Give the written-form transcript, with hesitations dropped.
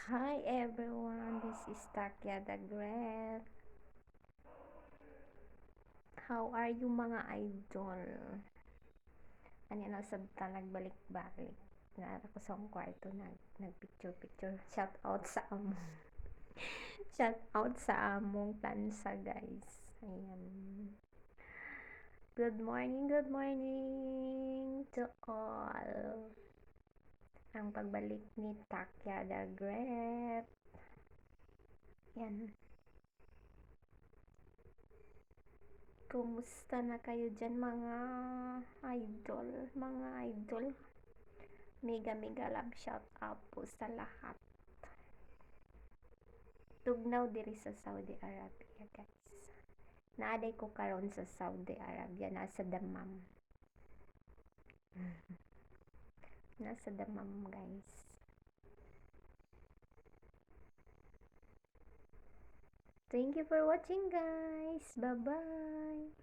Hi everyone, this is Takya the Great. How are you mga idol? Kanina sa nagbalik-balik. Nara ko sa kwarto nagpicture-picture. Shout out sa among. Shout out sa among tansa guys. Ayan. Good morning to all. Ang pagbalik ni Takya the Great. Yan. Kumusta na kayo dyan mga idol? Mga idol, mega love shout out po sa lahat. Tugnaw diri sa Saudi Arabia guys. Naaday ko karon sa Saudi Arabia, nasa Dammam. Nasa Dammam guys. Thank you for watching guys. Bye bye.